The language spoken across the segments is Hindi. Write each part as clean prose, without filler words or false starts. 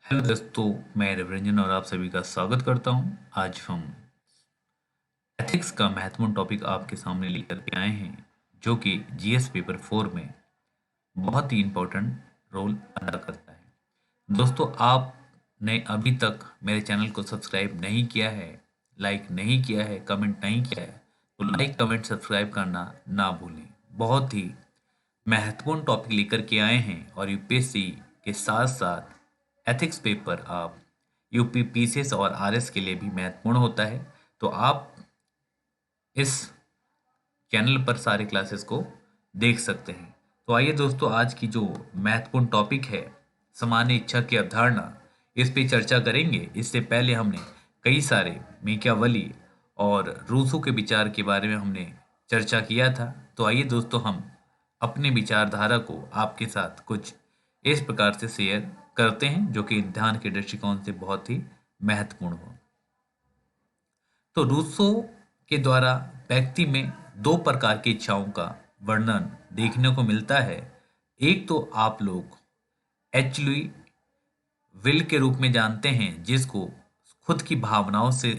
हेलो दोस्तों, मैं रविरंजन और आप सभी का स्वागत करता हूं। आज हम एथिक्स का महत्वपूर्ण टॉपिक आपके सामने लेकर के आए हैं, जो कि जीएस पेपर 4 में बहुत ही इम्पोर्टेंट रोल अदा करता है। दोस्तों, आपने अभी तक मेरे चैनल को सब्सक्राइब नहीं किया है, लाइक नहीं किया है, कमेंट नहीं किया है, तो लाइक कमेंट सब्सक्राइब करना ना भूलें। बहुत ही महत्वपूर्ण टॉपिक लेकर के आए हैं और यूपीएससी के साथ साथ एथिक्स पेपर आप यूपी पीसीएस और आरएस के लिए भी महत्वपूर्ण होता है। तो आप इस चैनल पर सारे क्लासेस को देख सकते हैं। तो आइए दोस्तों, आज की जो महत्वपूर्ण टॉपिक है सामान्य इच्छा की अवधारणा, इस पे चर्चा करेंगे। इससे पहले हमने कई सारे मेकियावली और रूसो के विचार के बारे में हमने चर्चा किया था। तो आइए दोस्तों, हम अपने विचारधारा को आपके साथ कुछ इस प्रकार से शेयर करते हैं, जो कि ध्यान के दृष्टिकोण से बहुत ही महत्वपूर्ण हो। तो रूसो के द्वारा व्यक्ति में दो प्रकार की इच्छाओं का वर्णन देखने को मिलता है। एक तो आप लोग एक्चुअली विल के रूप में जानते हैं, जिसको खुद की भावनाओं से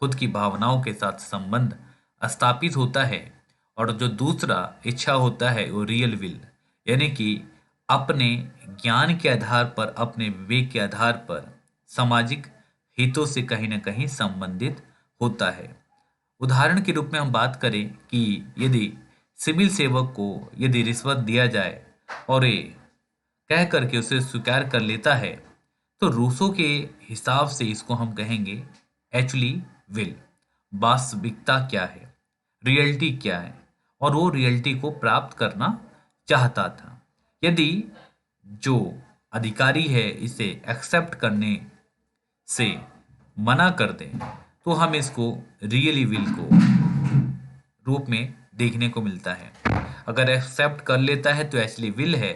खुद की भावनाओं के साथ संबंध स्थापित होता है। और जो दूसरा इच्छा होता है वो रियल विल, यानी कि अपने ज्ञान के आधार पर, अपने विवेक के आधार पर सामाजिक हितों से कहीं ना कहीं संबंधित होता है। उदाहरण के रूप में हम बात करें कि यदि सिविल सेवक को यदि रिश्वत दिया जाए और ये कह करके उसे स्वीकार कर लेता है, तो रूसो के हिसाब से इसको हम कहेंगे एक्चुअली विल। वास्तविकता क्या है, रियलिटी क्या है, और वो रियलिटी को प्राप्त करना चाहता था। यदि जो अधिकारी है इसे एक्सेप्ट करने से मना कर दें, तो हम इसको रियली विल को रूप में देखने को मिलता है। अगर एक्सेप्ट कर लेता है तो एक्चुअली विल है,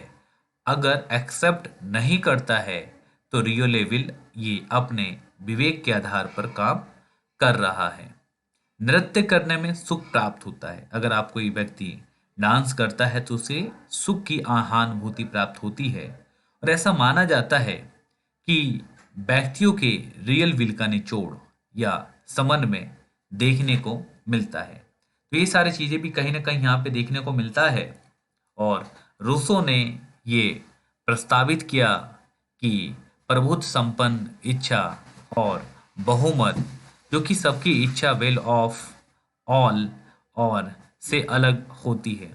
अगर एक्सेप्ट नहीं करता है तो रियल विल ये अपने विवेक के आधार पर काम कर रहा है। नृत्य करने में सुख प्राप्त होता है। अगर आप कोई व्यक्ति डांस करता है तो उसे सुख की आहानुभूति प्राप्त होती है। और ऐसा माना जाता है कि व्यक्तियों के रियल विल का निचोड़ या समन में देखने को मिलता है। तो ये सारी चीजें भी कहीं ना कहीं यहाँ पे देखने को मिलता है। और रूसो ने ये प्रस्तावित किया कि प्रभुत्व संपन्न इच्छा और बहुमत, जो कि सबकी इच्छा विल ऑफ ऑल और से अलग होती है।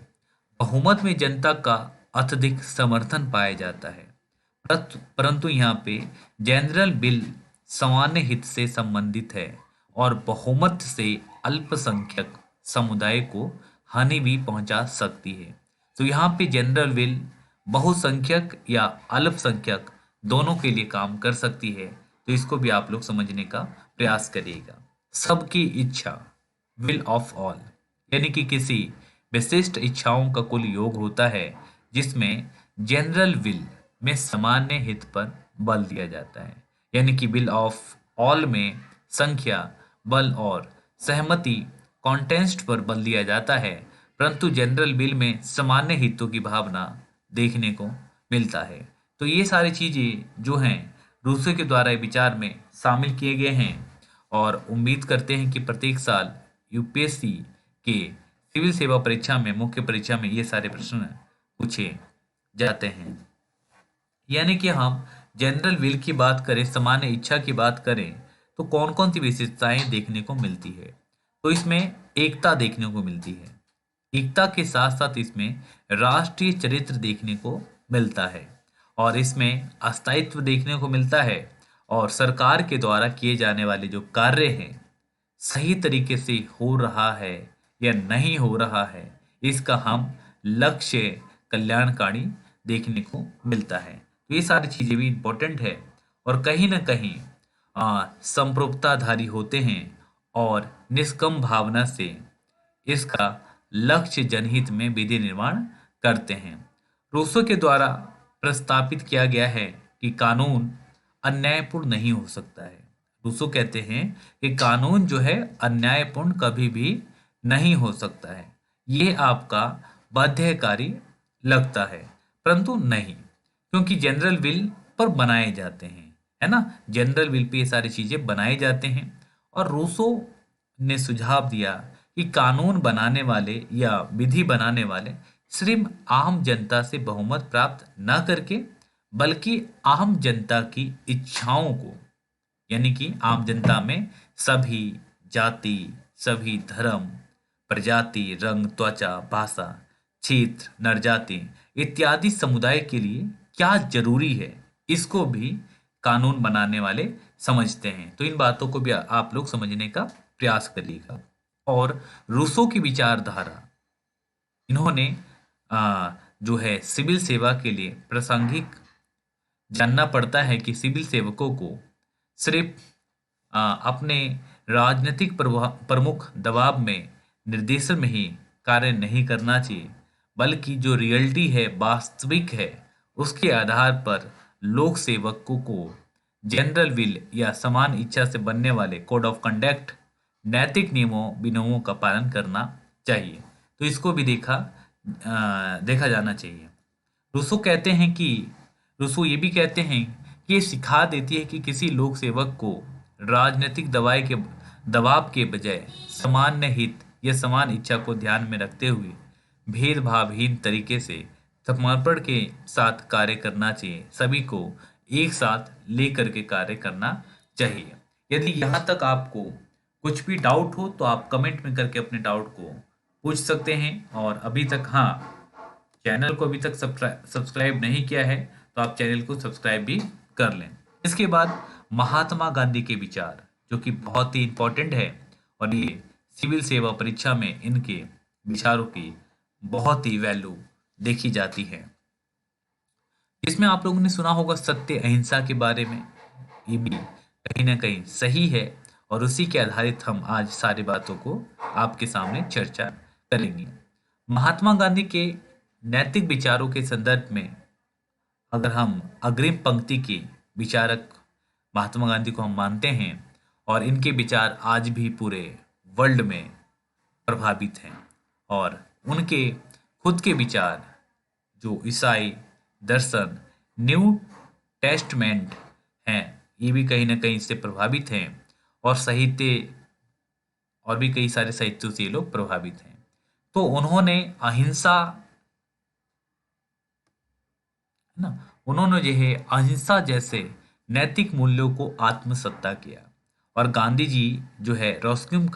बहुमत में जनता का अत्यधिक समर्थन पाया जाता है, परंतु यहाँ पे जनरल बिल सामान्य हित से संबंधित है और बहुमत से अल्पसंख्यक समुदाय को हानि भी पहुंचा सकती है। तो यहाँ पे जनरल विल बहुसंख्यक या अल्पसंख्यक दोनों के लिए काम कर सकती है। तो इसको भी आप लोग समझने का प्रयास करिएगा। सबकी इच्छा विल ऑफ ऑल, यानी कि किसी विशिष्ट इच्छाओं का कुल योग होता है, जिसमें जनरल विल में सामान्य हित पर बल दिया जाता है। यानी कि विल ऑफ ऑल में संख्या, बल और सहमति कॉन्टेस्ट पर बल दिया जाता है, परंतु जनरल विल में सामान्य हितों की भावना देखने को मिलता है। तो ये सारी चीजें जो हैं रूसो के द्वारा विचार में शामिल किए गए हैं। और उम्मीद करते हैं कि प्रत्येक साल यूपीएससी के सिविल सेवा परीक्षा में, मुख्य परीक्षा में ये सारे प्रश्न पूछे जाते हैं। यानी कि हम जनरल विल की बात करें, सामान्य इच्छा की बात करें, तो कौन कौन सी विशेषताएं देखने को मिलती है। तो इसमें एकता देखने को मिलती है। एकता के साथ साथ इसमें राष्ट्रीय चरित्र देखने को मिलता है, और इसमें अस्थायित्व देखने को मिलता है। और सरकार के द्वारा किए जाने वाले जो कार्य हैं सही तरीके से हो रहा है या नहीं हो रहा है, इसका हम लक्ष्य कल्याणकारी देखने को मिलता है। तो ये सारी चीजें भी इम्पोर्टेंट है और कहीं ना कहीं संपृक्ताधारी होते हैं और निष्कम भावना से इसका लक्ष्य जनहित में विधि निर्माण करते हैं। रूसो के द्वारा प्रस्तावित किया गया है कि कानून अन्यायपूर्ण नहीं हो सकता है। रूसो कहते हैं कि कानून जो है अन्यायपूर्ण कभी भी नहीं हो सकता है। ये आपका बाध्यकारी लगता है, परंतु नहीं, क्योंकि जनरल विल पर बनाए जाते हैं। है ना, जनरल विल पे ये सारी चीजें बनाए जाते हैं। और रूसो ने सुझाव दिया कि कानून बनाने वाले या विधि बनाने वाले सिर्फ आम जनता से बहुमत प्राप्त न करके बल्कि आम जनता की इच्छाओं को, यानी कि आम जनता में सभी जाति, सभी धर्म, प्रजाति, रंग, त्वचा, भाषा, क्षेत्र, नरजाति इत्यादि समुदाय के लिए क्या जरूरी है, इसको भी कानून बनाने वाले समझते हैं। तो इन बातों को भी आप लोग समझने का प्रयास करिएगा। और रूसो की विचारधारा, इन्होंने जो है सिविल सेवा के लिए प्रासंगिक जानना पड़ता है कि सिविल सेवकों को सिर्फ अपने राजनीतिक प्रमुख दबाव में निर्देशन में ही कार्य नहीं करना चाहिए, बल्कि जो रियलिटी है, वास्तविक है, उसके आधार पर लोक सेवकों को जनरल विल या समान इच्छा से बनने वाले कोड ऑफ कंडक्ट, नैतिक नियमों विनियमों का पालन करना चाहिए। तो इसको भी देखा जाना चाहिए। रूसो कहते हैं कि रूसो ये भी कहते हैं कि ये सिखा देती है कि किसी लोक सेवक को राजनीतिक दबाव के बजाय सामान्य हित या समान इच्छा को ध्यान में रखते हुए भेदभावहीन तरीके से समर्पण के साथ कार्य करना चाहिए, सभी को एक साथ लेकर के कार्य करना चाहिए। यदि यहाँ तक आपको कुछ भी डाउट हो तो आप कमेंट में करके अपने डाउट को पूछ सकते हैं। और अभी तक चैनल को अभी तक सब्सक्राइब नहीं किया है तो आप चैनल को सब्सक्राइब भी कर लें। इसके बाद महात्मा गांधी के विचार, जो कि बहुत ही इंपॉर्टेंट है और ये सिविल सेवा परीक्षा में इनके विचारों की बहुत ही वैल्यू देखी जाती है। इसमें आप लोगों ने सुना होगा सत्य अहिंसा के बारे में, ये भी कहीं ना कहीं सही है और उसी के आधारित हम आज सारी बातों को आपके सामने चर्चा करेंगे। महात्मा गांधी के नैतिक विचारों के संदर्भ में अगर हम अग्रिम पंक्ति के विचारक महात्मा गांधी को हम मानते हैं और इनके विचार आज भी पूरे वर्ल्ड में प्रभावित हैं और उनके खुद के विचार जो ईसाई दर्शन, न्यू टेस्टमेंट हैं, ये भी कहीं ना कहीं से प्रभावित हैं और साहित्य और भी कई सारे साहित्यों से ये लोग प्रभावित हैं। तो उन्होंने अहिंसा, है ना, उन्होंने जो है अहिंसा जैसे नैतिक मूल्यों को आत्मसत्ता किया। और गांधी जी जो है रस्किंग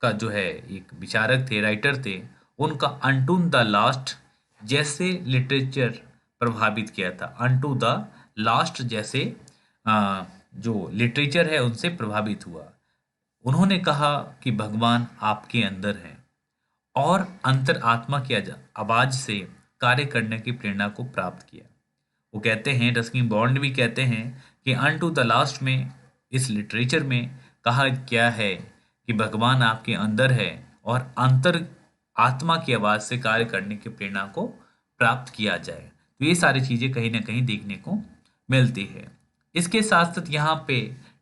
का जो है एक विचारक थे, राइटर थे, उनका अनटू द लास्ट जैसे लिटरेचर प्रभावित किया था। अनटू द लास्ट जैसे जो लिटरेचर है उनसे प्रभावित हुआ। उन्होंने कहा कि भगवान आपके अंदर है और अंतर आत्मा की आवाज से कार्य करने की प्रेरणा को प्राप्त किया। वो कहते हैं, रस्किन बॉन्ड भी कहते हैं कि अनटू द लास्ट में इस लिटरेचर में कहा क्या है कि भगवान आपके अंदर है और अंतर आत्मा की आवाज से कार्य करने की प्रेरणा को प्राप्त किया जाए। तो ये सारी चीजें कहीं ना कहीं देखने को मिलती है। इसके साथ साथ यहाँ पे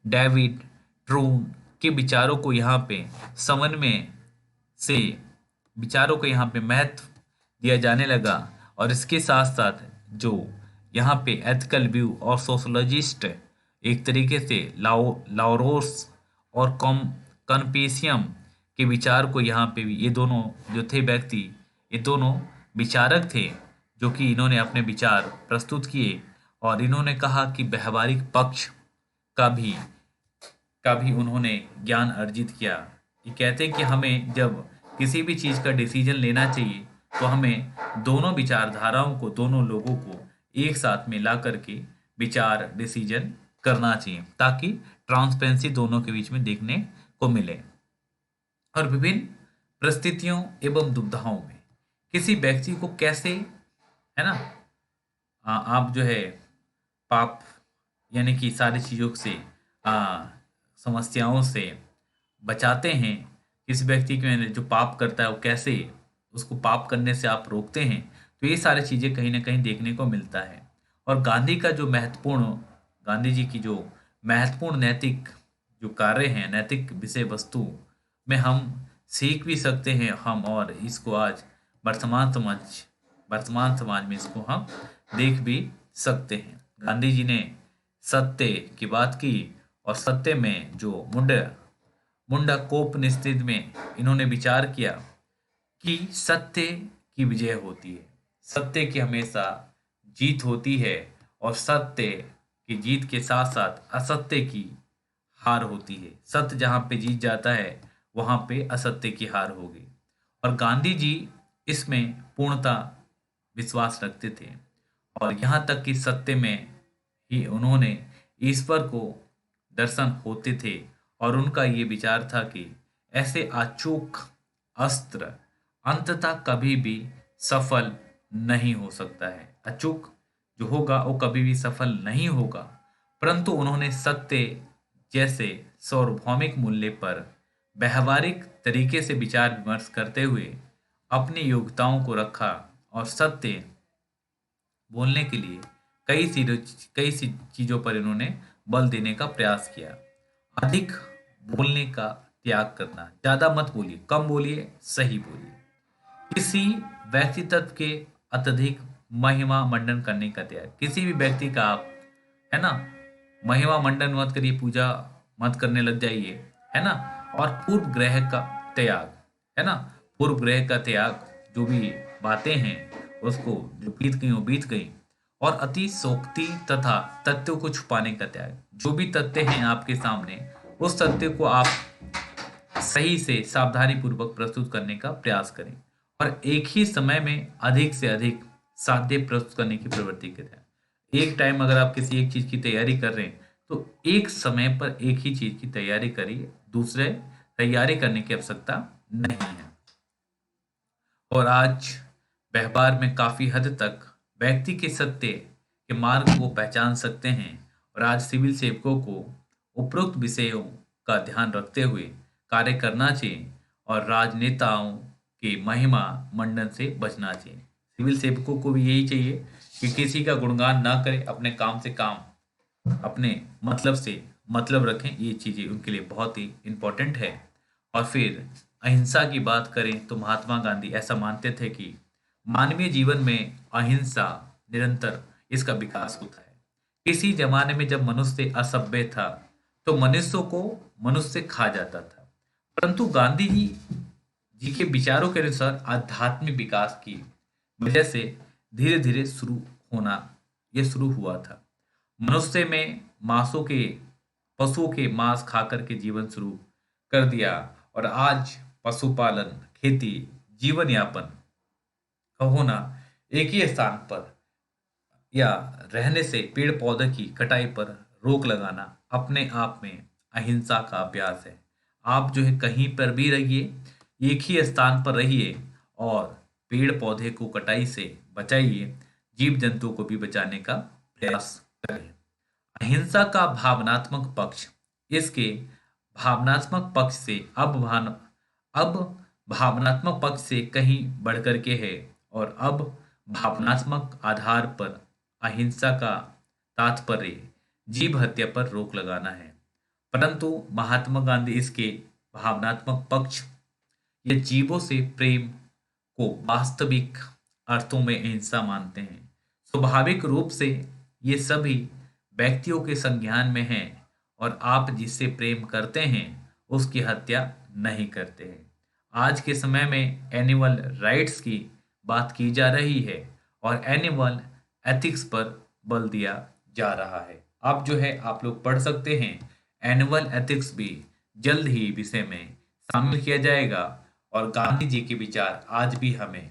डेविड ट्रून के विचारों को यहाँ पे समन्वय से विचारों को यहाँ पे महत्व दिया जाने लगा। और इसके साथ साथ जो यहाँ पे एथिकल व्यू और सोशोलॉजिस्ट एक तरीके से लाओरोस और कन्फ्यूशियम के विचार को यहाँ पे भी, ये दोनों जो थे व्यक्ति, ये दोनों विचारक थे जो कि इन्होंने अपने विचार प्रस्तुत किए और इन्होंने कहा कि व्यवहारिक पक्ष का भी उन्होंने ज्ञान अर्जित किया। ये कहते हैं कि हमें जब किसी भी चीज़ का डिसीजन लेना चाहिए तो हमें दोनों विचारधाराओं को, दोनों लोगों को एक साथ मिला करके विचार डिसीजन करना चाहिए ताकि ट्रांसपेरेंसी दोनों के बीच में देखने को मिले। और विभिन्न परिस्थितियों एवं दुविधाओं में किसी व्यक्ति को कैसे, है ना, आप जो है पाप यानी कि सारी चीज़ों से समस्याओं से बचाते हैं। किसी व्यक्ति के जो पाप करता है वो कैसे उसको पाप करने से आप रोकते हैं। तो ये सारी चीज़ें कहीं ना कहीं देखने को मिलता है। और गांधी जी की जो महत्वपूर्ण नैतिक जो कार्य हैं, नैतिक विषय वस्तु में हम सीख भी सकते हैं हम, और इसको आज वर्तमान समाज में इसको हम देख भी सकते हैं। गांधी जी ने सत्य की बात की और सत्य में जो मुंडाकोपनिषद में इन्होंने विचार किया कि सत्य की विजय होती है, सत्य की हमेशा जीत होती है और सत्य की जीत के साथ साथ असत्य की हार होती है। सत्य जहाँ पे जीत जाता है वहाँ पे असत्य की हार होगी। और गांधी जी इसमें पूर्णता विश्वास रखते थे और यहाँ तक कि सत्य में ही उन्होंने ईश्वर को दर्शन होते थे और उनका ये विचार था कि ऐसे अचूक अस्त्र अंततः कभी भी सफल नहीं हो सकता है। अचूक जो होगा वो कभी भी सफल नहीं होगा, परंतु उन्होंने सत्य जैसे सार्वभौमिक मूल्य पर व्यवहारिक तरीके से विचार विमर्श करते हुए अपनी योग्यताओं को रखा और सत्य बोलने के लिए कई सी चीजों पर इन्होंने बल देने का प्रयास किया। अधिक बोलने का त्याग करना, ज्यादा मत बोलिए, कम बोलिए, सही बोलिए। किसी व्यक्ति तत्व के अत्यधिक महिमा मंडन करने का त्याग, किसी भी व्यक्ति का आप, है ना, महिमा मंडन मत करिए, पूजा मत करने लग जाइए, है ना। और पूर्व ग्रह का त्याग, है ना, पूर्व ग्रह का त्याग, जो भी बातें हैं उसको जो बीत गई वो बीत गई। और अति सोक्ति तथा तथ्यों को छुपाने का त्याग, जो भी तथ्य हैं आपके सामने उस तथ्य को आप सही से सावधानी पूर्वक प्रस्तुत करने का प्रयास करें और एक ही समय में अधिक से अधिक साध्य प्रस्तुत करने की प्रवृत्ति करें। एक टाइम अगर आप किसी एक चीज की तैयारी कर रहे हैं तो एक समय पर एक ही चीज की तैयारी करिए, दूसरे तैयारी करने की आवश्यकता नहीं है। और आज व्यवहार में काफी हद तक व्यक्ति के सत्य के मार्ग को पहचान सकते हैं और आज सिविल सेवकों को उपरोक्त विषयों का ध्यान रखते हुए कार्य करना चाहिए और राजनेताओं के महिमा मंडन से बचना चाहिए। सिविल सेवकों को भी यही चाहिए कि किसी का गुणगान ना करें, अपने काम से काम, अपने मतलब से मतलब रखें। ये चीजें उनके लिए बहुत ही इंपॉर्टेंट है। और फिर अहिंसा की बात करें तो महात्मा गांधी ऐसा मानते थे कि मानवीय जीवन में अहिंसा निरंतर इसका विकास होता है। किसी जमाने में जब मनुष्य असभ्य था तो मनुष्यों को मनुष्य खा जाता था, परंतु गांधी जी के विचारों के अनुसार आध्यात्मिक विकास की वजह से धीरे धीरे शुरू हुआ था। मनुष्य में पशुओं के मांस खा करके जीवन शुरू कर दिया और आज पशुपालन, खेती, जीवन यापन का होना, एक ही स्थान पर या रहने से पेड़ पौधे की कटाई पर रोक लगाना अपने आप में अहिंसा का अभ्यास है। आप जो है कहीं पर भी रहिए, एक ही स्थान पर रहिए और पेड़ पौधे को कटाई से बचाइए, जीव जंतु को भी बचाने का प्रयास करें। अहिंसा का भावनात्मक पक्ष, इसके भावनात्मक पक्ष से अब भावनात्मक पक्ष से कहीं बढ़कर के है और अब भावनात्मक आधार पर अहिंसा का तात्पर्य जीव हत्या पर रोक लगाना है। परंतु महात्मा गांधी इसके भावनात्मक पक्ष या जीवों से प्रेम को वास्तविक अर्थों में अहिंसा मानते हैं। स्वाभाविक रूप से ये सभी व्यक्तियों के संज्ञान में हैं और आप जिससे प्रेम करते हैं उसकी हत्या नहीं करते हैं। आज के समय में एनिमल राइट्स की बात की जा रही है और एनिमल एथिक्स पर बल दिया जा रहा है। अब जो है आप लोग पढ़ सकते हैं, एनिमल एथिक्स भी जल्द ही विषय में शामिल किया जाएगा और गांधी जी के विचार आज भी हमें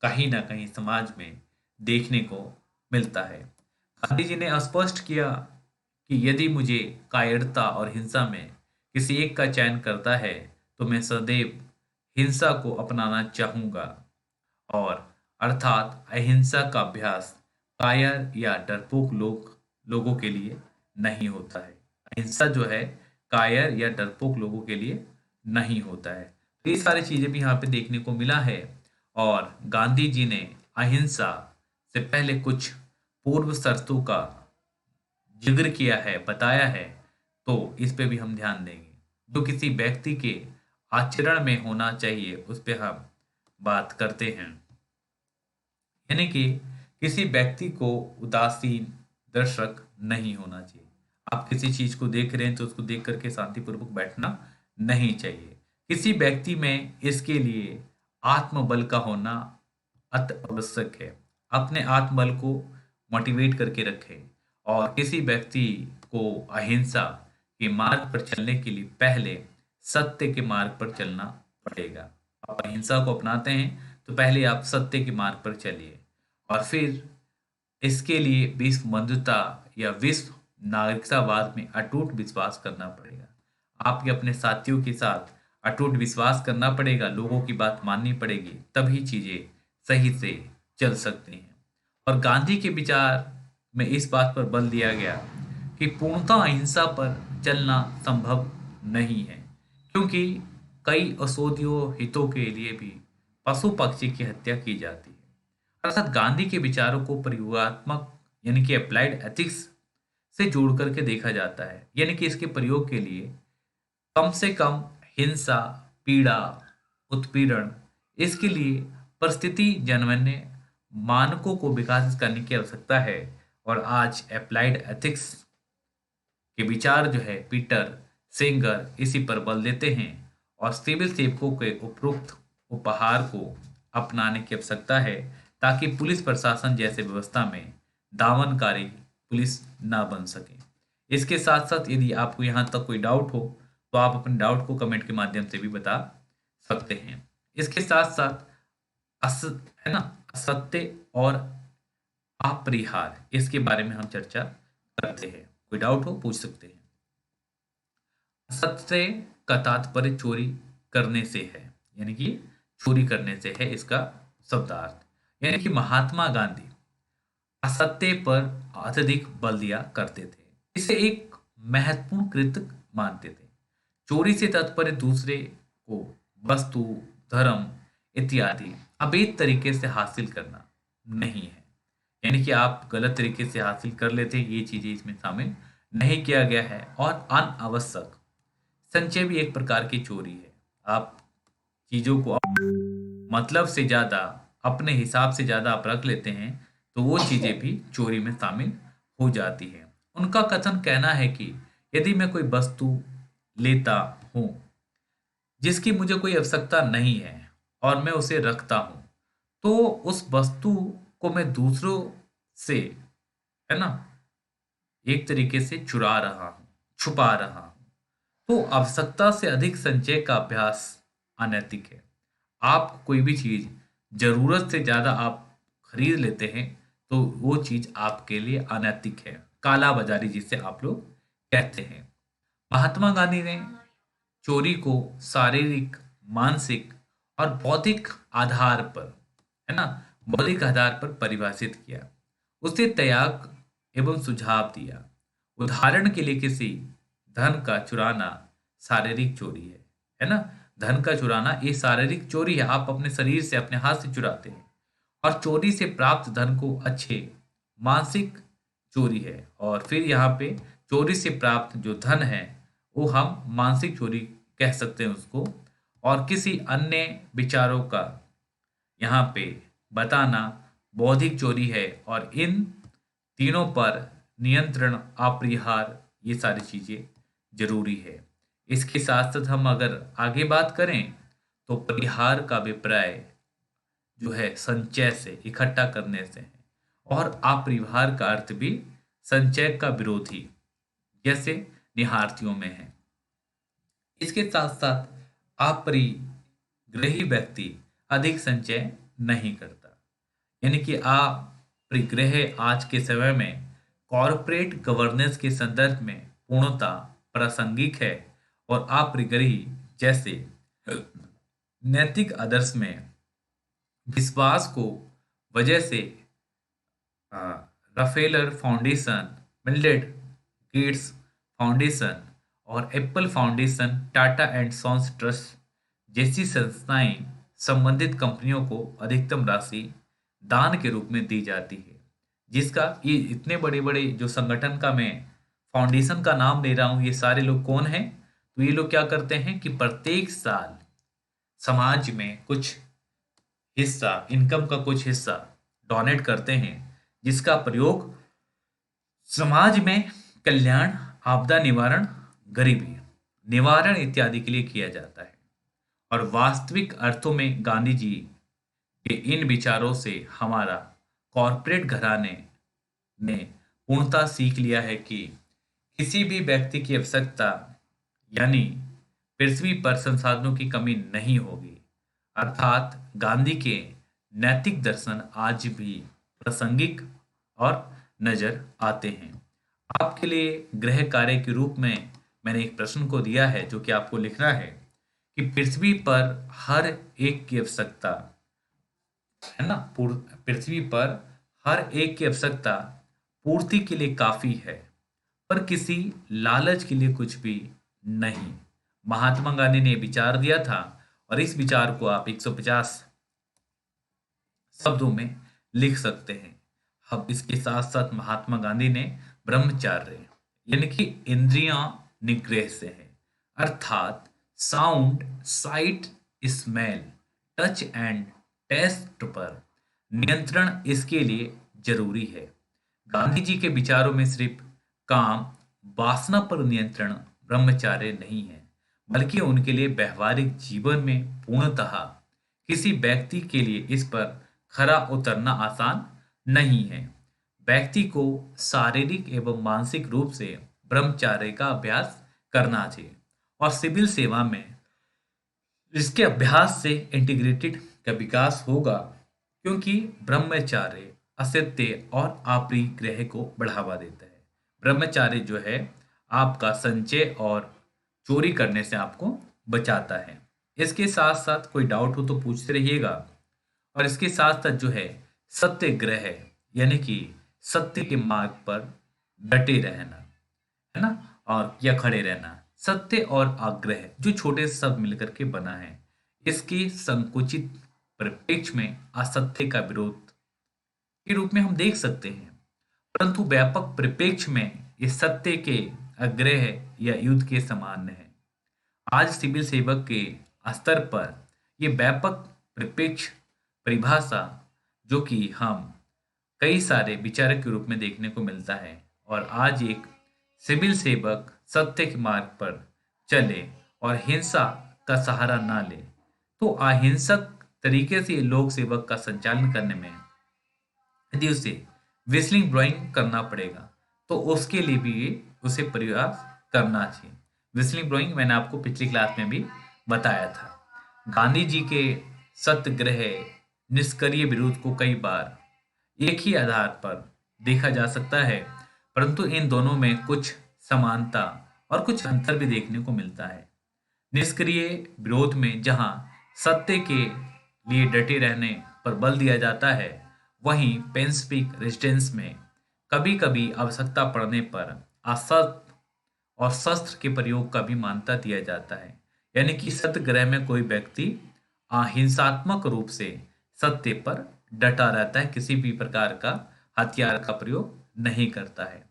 कहीं ना कहीं समाज में देखने को मिलता है। गांधी जी ने स्पष्ट किया कि यदि मुझे कायरता और हिंसा में किसी एक का चयन करता है तो मैं सदैव हिंसा को अपनाना चाहूंगा। और अर्थात अहिंसा का अभ्यास कायर या डरपोक लोगों के लिए नहीं होता है। अहिंसा जो है कायर या डरपोक लोगों के लिए नहीं होता है। तो ये सारी चीजें भी यहाँ पे देखने को मिला है और गांधी जी ने अहिंसा से पहले कुछ पूर्व शर्तों का जिक्र किया है, बताया है, तो इस पे भी हम ध्यान देंगे। जो किसी व्यक्ति के आचरण में होना चाहिए उस पे हम बात करते हैं। यानी कि किसी व्यक्ति को उदासीन दर्शक नहीं होना चाहिए। आप किसी चीज को देख रहे हैं तो उसको देख करके शांतिपूर्वक बैठना नहीं चाहिए। किसी व्यक्ति में इसके लिए आत्मबल का होना अति आवश्यक है। अपने आत्मबल को मोटिवेट करके रखें और किसी व्यक्ति को अहिंसा के मार्ग पर चलने के लिए पहले सत्य के मार्ग पर चलना पड़ेगा। आप अहिंसा को अपनाते हैं तो पहले आप सत्य के मार्ग पर चलिए और फिर इसके लिए विश्व बंधुता या विश्व नागरिकतावाद में अटूट विश्वास करना पड़ेगा। आपके अपने साथियों के साथ अटूट विश्वास करना पड़ेगा, लोगों की बात माननी पड़ेगी, तभी चीजें सही से चल सकती हैं। और गांधी के विचार में इस बात पर बल दिया गया कि पूर्णतः अहिंसा पर चलना संभव नहीं है, क्योंकि कई असोदियों हितों के लिए भी पशु पक्षी की हत्या की जाती है। अर्थात गांधी के विचारों को प्रयोगात्मक यानी कि अप्लाइड एथिक्स से जोड़ करके देखा जाता है, यानी कि इसके प्रयोग के लिए कम से कम हिंसा, पीड़ा, उत्पीड़न, इसके लिए परिस्थिति जन्य मानकों को विकास करने की आवश्यकता है। और आज अप्लाइड एथिक्स के विचार जो है पीटर सेंगर इसी पर बल देते हैं और सिविल सेवकों के उपरोक्त उपहार को अपनाने की आवश्यकता है, ताकि पुलिस प्रशासन जैसे व्यवस्था में दामनकारी पुलिस ना बन सके। इसके साथ साथ यदि आपको यहाँ तक कोई डाउट हो तो आप अपने डाउट को कमेंट के माध्यम से भी बता सकते हैं। इसके साथ साथ अस है ना असत्य और अपरिहार, इसके बारे में हम चर्चा करते हैं। कोई डाउट हो पूछ सकते हैं। असत्य का तात्पर्य चोरी करने से है, यानी कि चोरी करने से है इसका शब्दार्थ। यानी कि महात्मा गांधी असत्य पर अत्यधिक बल दिया करते थे, इसे एक महत्वपूर्ण कृत्य मानते थे। चोरी से तात्पर्य दूसरे को वस्तु, धर्म इत्यादि अवैध तरीके से हासिल करना नहीं है। यानी कि आप गलत तरीके से हासिल कर लेते हैं, ये चीजें इसमें शामिल नहीं किया गया है। और अनावश्यक संचय भी एक प्रकार की चोरी है। आप चीजों को मतलब से ज्यादा, अपने हिसाब से ज्यादा आप रख लेते हैं तो वो चीजें भी चोरी में शामिल हो जाती है। उनका कथन कहना है कि यदि मैं कोई वस्तु लेता हूं जिसकी मुझे कोई आवश्यकता नहीं है और मैं उसे रखता हूं, तो उस वस्तु को मैं दूसरों से, है ना, एक तरीके से चुरा रहा हूं, छुपा रहा हूं। तो आवश्यकता से अधिक संचय का अभ्यास अनैतिक है। आप कोई भी चीज जरूरत से ज्यादा आप खरीद लेते हैं तो वो चीज आपके लिए अनैतिक है, काला बाजारी जिसे आप लोग कहते हैं। महात्मा गांधी ने चोरी को शारीरिक, मानसिक और बौद्धिक आधार पर, है ना, बौद्धिक आधार पर परिभाषित किया। उसे त्याग एवं सुझाव दिया। उदाहरण के लिए किसी धन का चुराना शारीरिक चोरी है ना। धन का चुराना ये शारीरिक चोरी है, आप अपने शरीर से, अपने हाथ से चुराते हैं। और चोरी से प्राप्त धन को अच्छे मानसिक चोरी है। और फिर यहाँ पे चोरी से प्राप्त जो धन है वो हम मानसिक चोरी कह सकते हैं उसको। और किसी अन्य विचारों का यहाँ पे बताना बौद्धिक चोरी है। और इन तीनों पर नियंत्रण, अपरिहार, ये सारी चीजें जरूरी है। इसके साथ साथ हम अगर आगे बात करें तो परिहार का अभिप्राय जो है संचय से, इकट्ठा करने से है। और अपरिहार का अर्थ भी संचय का विरोधी, जैसे निहारतियों में है। इसके साथ साथ अपरिग्रही व्यक्ति अधिक संचय नहीं करता। यानी कि अपरिग्रह आज के समय में कॉरपोरेट गवर्नेंस के संदर्भ में पूर्णतः प्रासंगिक है। और अपरिग्रही जैसे नैतिक आदर्श में विश्वास को वजह से Rockefeller foundation, Bill and Gates foundation और Apple foundation, Tata and sons trust जैसी संस्थाएं संबंधित कंपनियों को अधिकतम राशि दान के रूप में दी जाती है। जिसका ये इतने बड़े बड़े जो संगठन का मैं फाउंडेशन का नाम ले रहा हूँ, ये सारे लोग कौन हैं? तो ये लोग क्या करते हैं कि प्रत्येक साल समाज में कुछ हिस्सा, इनकम का कुछ हिस्सा डोनेट करते हैं, जिसका प्रयोग समाज में कल्याण, आपदा निवारण, गरीबी निवारण इत्यादि के लिए किया जाता है। और वास्तविक अर्थों में गांधी जी के इन विचारों से हमारा कॉरपोरेट घराने ने पूर्णतः सीख लिया है कि किसी भी व्यक्ति की आवश्यकता यानी पृथ्वी पर संसाधनों की कमी नहीं होगी। अर्थात गांधी के नैतिक दर्शन आज भी प्रासंगिक और नजर आते हैं। आपके लिए गृह कार्य के रूप में मैंने एक प्रश्न को दिया है जो कि आपको लिखना है कि पृथ्वी पर हर एक की आवश्यकता है ना, पृथ्वी पर हर एक की आवश्यकता पूर्ति के लिए काफी है, पर किसी लालच के लिए कुछ भी नहीं। महात्मा गांधी ने विचार दिया था और इस विचार को आप 150 शब्दों में लिख सकते हैं। अब इसके साथ साथ महात्मा गांधी ने ब्रह्मचर्य यानी कि इंद्रियां निग्रह से है, अर्थात sound, sight, smell, touch and taste पर नियंत्रण इसके लिए जरूरी है। गांधी जी के विचारों में सिर्फ काम, वासना पर नियंत्रण ब्रह्मचर्य नहीं है, बल्कि उनके लिए व्यवहारिक जीवन में पूर्णतः किसी व्यक्ति के लिए इस पर खरा उतरना आसान नहीं है। व्यक्ति को शारीरिक एवं मानसिक रूप से ब्रह्मचर्य का अभ्यास करना चाहिए और सिविल सेवा में इसके अभ्यास से इंटीग्रेटेड का विकास होगा, क्योंकि ब्रह्मचर्य असत्य और अपरिग्रह को बढ़ावा देता है। ब्रह्मचर्य जो है आपका संचय और चोरी करने से आपको बचाता है। इसके साथ साथ कोई डाउट हो तो पूछते रहिएगा। और इसके साथ साथ जो है सत्याग्रह है, यानी कि सत्य के मार्ग पर डटे रहना, है ना, और या खड़े रहना। सत्य और आग्रह जो छोटे से शब्द मिलकर के बना है, इसके संकुचित परिप्रेक्ष्य में असत्य का विरोध के रूप में हम देख सकते हैं, परंतु व्यापक परिप्रेक्ष्य में इस सत्य के आग्रह या युद्ध के समान है। आज सिविल सेवक के स्तर पर यह व्यापक परिप्रेक्ष्य परिभाषा जो कि हम कई सारे विचारक के रूप में देखने को मिलता है, और आज एक सिविल सेवक सत्य के मार्ग पर चले और हिंसा का सहारा ना ले, तो अहिंसक तरीके से लोक सेवक का संचालन करने में यदि उसे विस्लिंग ड्राइंग करना पड़ेगा तो उसके लिए भी उसे प्रयास करना चाहिए। विस्लिंग ड्राइंग मैंने आपको पिछली क्लास में भी बताया था। गांधी जी के सत्याग्रह निष्क्रिय विरोध को कई बार एक ही आधार पर देखा जा सकता है, परंतु इन दोनों में कुछ समानता और कुछ अंतर भी देखने को मिलता है। निष्क्रिय विरोध में जहां सत्य के लिए डटे रहने पर बल दिया जाता है, वहीं पेसिफिक रेजिस्टेंस में कभी कभी आवश्यकता पड़ने पर असत्य और शस्त्र के प्रयोग का भी मान्यता दिया जाता है। यानी कि सत्याग्रह में कोई व्यक्ति अहिंसात्मक रूप से सत्य पर डटा रहता है, किसी भी प्रकार का हथियार का प्रयोग नहीं करता है।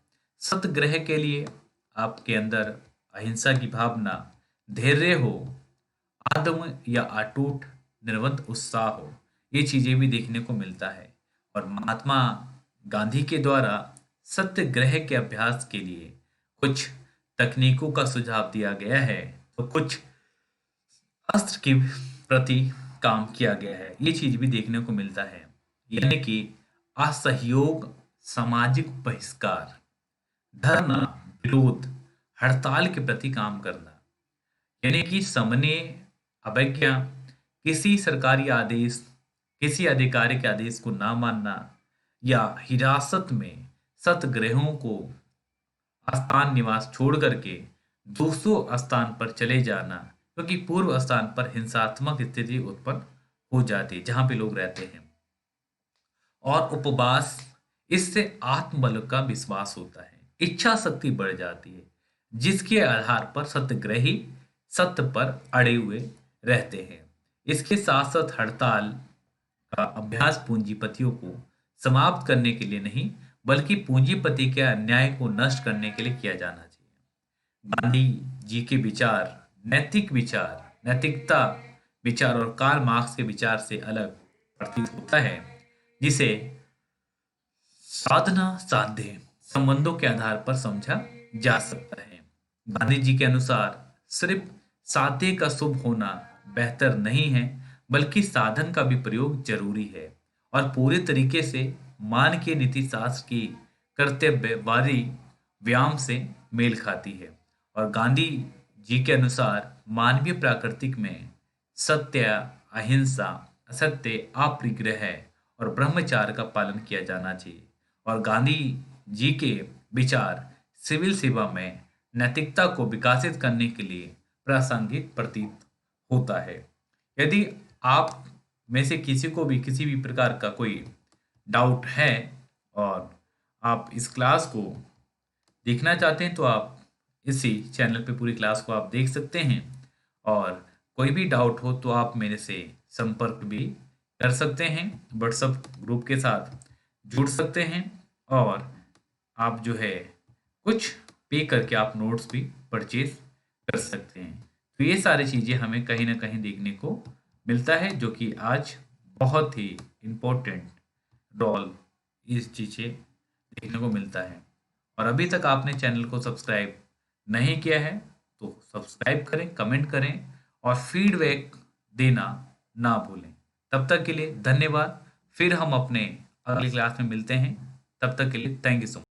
सत्याग्रह के लिए आपके अंदर अहिंसा की भावना, धैर्य हो, आदम या अटूट निर्बंध उत्साह हो, ये चीजें भी देखने को मिलता है। और महात्मा गांधी के द्वारा सत्याग्रह के अभ्यास के लिए कुछ तकनीकों का सुझाव दिया गया है, तो कुछ अस्त्र के प्रति काम किया गया है, ये चीज भी देखने को मिलता है। यानी कि असहयोग, सामाजिक बहिष्कार, धरना, विरोध, हड़ताल के प्रति काम करना, यानी कि समन्वय, अवज्ञा, किसी सरकारी आदेश, किसी अधिकारी के आदेश को ना मानना, या हिरासत में सत्याग्रहियों को स्थान निवास छोड़ करके दूसरों स्थान पर चले जाना, क्योंकि पूर्व स्थान पर हिंसात्मक स्थिति उत्पन्न हो जाती है जहां पे लोग रहते हैं। और उपवास, इससे आत्मबल का विश्वास होता है, इच्छा शक्ति बढ़ जाती है, जिसके आधार पर सत्याग्रही सत्य पर अड़े हुए रहते हैं। इसके साथ साथ हड़ताल का अभ्यास पूंजीपतियों को समाप्त करने के लिए नहीं, बल्कि पूंजीपति के अन्याय को नष्ट करने के लिए किया जाना चाहिए। गांधी जी के विचार नैतिक विचार, नैतिकता विचार और कार्ल मार्क्स के विचार से अलग प्रतीत होता है, जिसे साधना साध्य संबंधों के आधार पर समझा जा सकता है। गांधी जी के अनुसार सिर्फ साध्य का शुभ होना बेहतर नहीं है, बल्कि साधन का भी प्रयोग जरूरी है और पूरे तरीके से मानवीय नीति शास्त्र की कर्तव्यवादी व्यायाम से मेल खाती है। और गांधी जी के अनुसार मानवीय प्राकृतिक में सत्य, अहिंसा, असत्य, अपरिग्रह और ब्रह्मचार्य का पालन किया जाना चाहिए। और गांधी जी के विचार सिविल सेवा में नैतिकता को विकसित करने के लिए प्रासंगिक प्रतीत होता है। यदि आप में से किसी को भी किसी भी प्रकार का कोई डाउट है और आप इस क्लास को देखना चाहते हैं तो आप इसी चैनल पे पूरी क्लास को आप देख सकते हैं। और कोई भी डाउट हो तो आप मेरे से संपर्क भी कर सकते हैं, व्हाट्सएप ग्रुप के साथ जुड़ सकते हैं और आप जो है कुछ पे करके आप नोट्स भी परचेज कर सकते हैं। तो ये सारी चीज़ें हमें कहीं ना कहीं देखने को मिलता है, जो कि आज बहुत ही इम्पोर्टेंट रोल इस चीज़ें देखने को मिलता है। और अभी तक आपने चैनल को सब्सक्राइब नहीं किया है तो सब्सक्राइब करें, कमेंट करें और फीडबैक देना ना भूलें। तब तक के लिए धन्यवाद। फिर हम अपने अगली क्लास में मिलते हैं। तब तक के लिए थैंक यू सो मच।